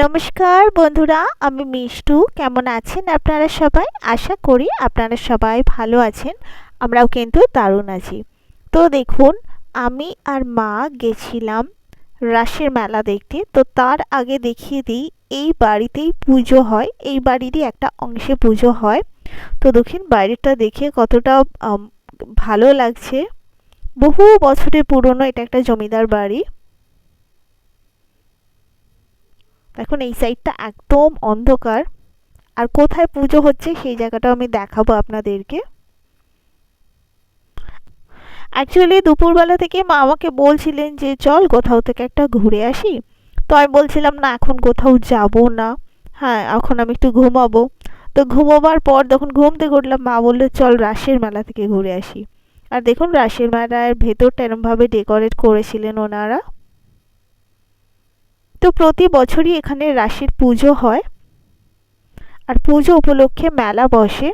নমস্কার বন্ধুরা, আমি মিষ্টু। কেমন আছেন আপনারা সবাই? আশা করি আপনারা সবাই ভালো আছেন। আমরাও কিন্তু দারুণ আছি। তো দেখুন, আমি আর মা গেছিলাম রাসের মেলা দেখতে। তো তার আগে দেখিয়ে দিই, এই বাড়িতেই পুজো হয়, এই বাড়িরই একটা অংশে পুজো হয়। তো দেখুন বাড়িটা দেখে কতটা ভালো লাগছে। বহু বছরের পুরনো এটা একটা জমিদার বাড়ি। এখন এই সাইডটা একদম অন্ধকার, আর কোথায় পুজো হচ্ছে সেই জায়গাটা আমি দেখাবো আপনাদেরকে। অ্যাকচুয়ালি দুপুরবেলা থেকে মা আমাকে বলছিলেন যে চল কোথাও থেকে একটা ঘুরে আসি। তো আমি বলছিলাম না, এখন কোথাও যাব না। হ্যাঁ, এখন আমি একটু ঘুমাবো। তো ঘুমোবার পর যখন ঘুম থেকে উঠলাম, মা বললো চল রাসের মেলা থেকে ঘুরে আসি। আর দেখুন রাসের মেলার ভেতরটা এরমভাবে ডেকোরেট করেছিলেন ওনারা। তো প্রতি বছরই এখানে রাসের পুজো হয়, আর পুজো উপলক্ষে মেলা বসে।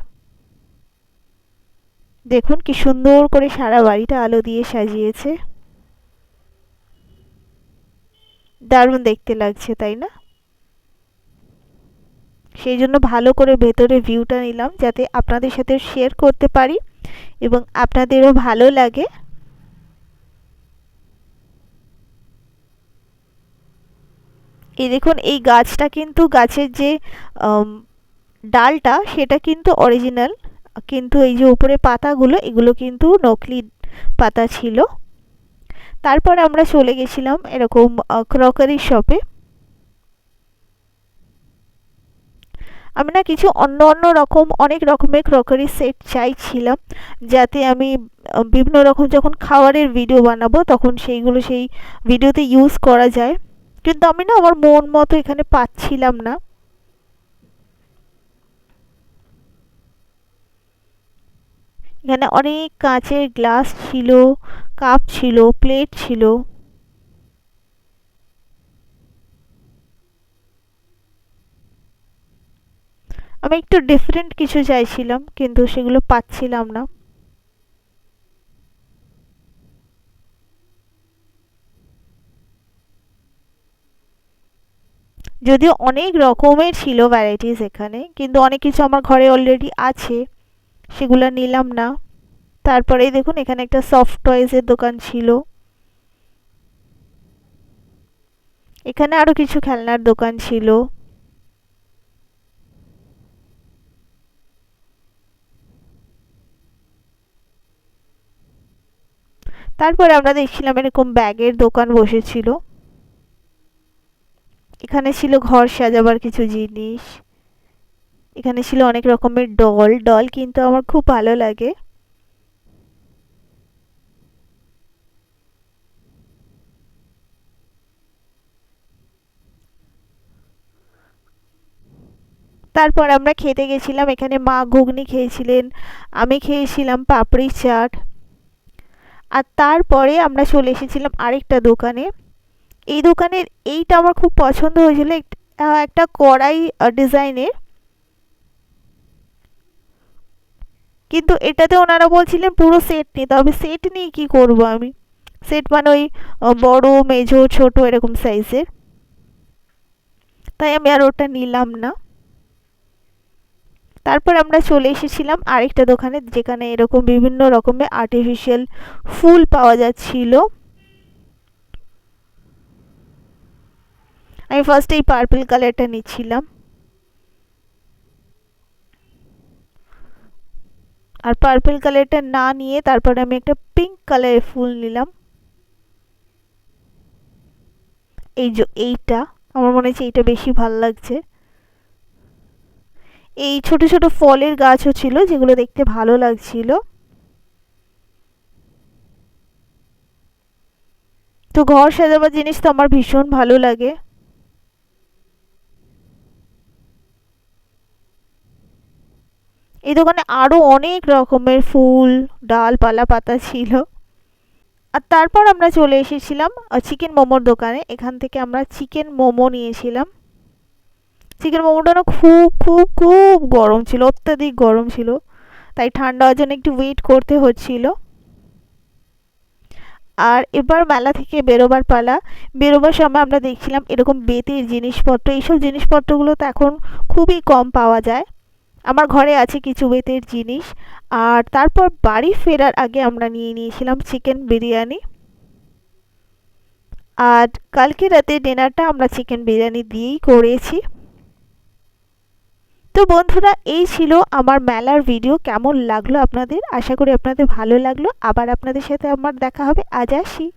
দেখুন কি সুন্দর করে সারা বাড়িটা আলো দিয়ে সাজিয়েছে। দারুণ দেখতে লাগছে, তাই না? সেই জন্য ভালো করে ভেতরে ভিউটা নিলাম, যাতে আপনাদের সাথে শেয়ার করতে পারি এবং আপনাদেরও ভালো লাগে। এই দেখুন, এই গাছটা কিন্তু গাছের যে আম, ডালটা সেটা কিন্তু অরিজিনাল, কিন্তু এই যে উপরে পাতাগুলো এগুলো কিন্তু নকলি পাতা ছিল। তারপর আমরা চলে গেছিলাম এরকম ক্রকারি শপে। আমি না কিছু অন্য অন্য রকম অনেক রকমের ক্রকারি সেট চাইছিলাম, যাতে আমি বিভিন্ন রকম যখন খাবারের ভিডিও বানাবো তখন সেইগুলো সেই ভিডিওতে ইউজ করা যায়। কিন্তু আমি না আমার মন মতো এখানে পাচ্ছিলাম না। এখানে অনেক কাঁচের গ্লাস ছিল, কাপ ছিল, প্লেট ছিল। আমি একটু ডিফারেন্ট কিছু চাইছিলাম, কিন্তু সেগুলো পাচ্ছিলাম না। যদিও অনেক রকমের ছিল ভ্যারাইটিস এখানে, কিন্তু অনেক কিছু আমার ঘরে অলরেডি আছে, সেগুলো নিলাম না। তারপরেই দেখুন এখানে একটা সফট টয়েজের দোকান ছিল। এখানে আরো কিছু খেলনার দোকান ছিল। তারপরে আমরা দেখছিলাম এরকম ব্যাগের দোকান বসেছিল। এখানে ছিল ঘর সাজাবার কিছু জিনিস। এখানে ছিল অনেক রকমের ডল ডল, কিন্তু আমার খুব ভালো লাগে। তারপর আমরা খেতে গেছিলাম, এখানে মা ঘুগনি খেয়েছিলেন, আমি খেয়েছিলাম পাপড়ি চাট। আর তারপরে আমরা চলে এসেছিলাম আরেকটা দোকানে। এই দোকানের এইটা আমার খুব পছন্দ হয়েছিল, একটা কড়াই ডিজাইনের। কিন্তু এটাতে ওনারা বলছিলেন পুরো সেট নিতে হবে। সেট নিয়ে কি করব আমি? সেট মানে ওই বড় মেজো ছোট এরকম সাইজের। তাই আমি আর ওটা নিলাম না। তারপর আমরা চলে এসেছিলাম আরেকটা দোকানে, যেখানে এরকম বিভিন্ন রকমের আর্টিফিশিয়াল ফুল পাওয়া যাচ্ছিল। আমি ফার্স্ট এই পার্পল কালারটা নিচ্ছিলাম, আর পার্পল কালারটা না নিয়ে তারপরে আমি একটা পিঙ্ক কালারের ফুল নিলাম। এই যে এইটা, আমার মনে হচ্ছে এইটা বেশি ভাল লাগছে। এই ছোট ছোট ফলের গাছও ছিল, যেগুলো দেখতে ভালো লাগছিল। তো ঘর সাজাবার জিনিস তো আমার ভীষণ ভালো লাগে। এই দোকানে আরো অনেক রকমের ফুল, ডালপালা, পাতা ছিল। আর তারপর আমরা চলে এসেছিলাম চিকেন মোমোর দোকানে। এখান থেকে আমরা চিকেন মোমো নিয়েছিলাম। চিকেন মোমোটা না খুব খুব খুব গরম ছিল, অত্যাধিক গরম ছিল, তাই ঠান্ডা হওয়ার জন্য একটু ওয়েট করতে হচ্ছিল। আর এবার মেলা থেকে বেরোবার পালা। বেরোবার সময় আমরা দেখছিলাম এরকম বেতের জিনিসপত্র, এইসব জিনিসপত্রগুলো তো এখন খুবই কম পাওয়া যায়। আমার ঘরে আছে কিছু বেতের জিনিস। আর তারপর বাড়ি ফেরার আগে আমরা নিয়ে নিয়েছিলাম চিকেন বিরিয়ানি। আর কালকে রাতে ডিনারটা আমরা চিকেন বিরিয়ানি দিয়েই করেছি। তো বন্ধুরা, এই ছিল আমার মেলার ভিডিও। কেমন লাগলো আপনাদের? আশা করি আপনাদের ভালো লাগলো। আবার আপনাদের সাথে আমার দেখা হবে। আজ আসি।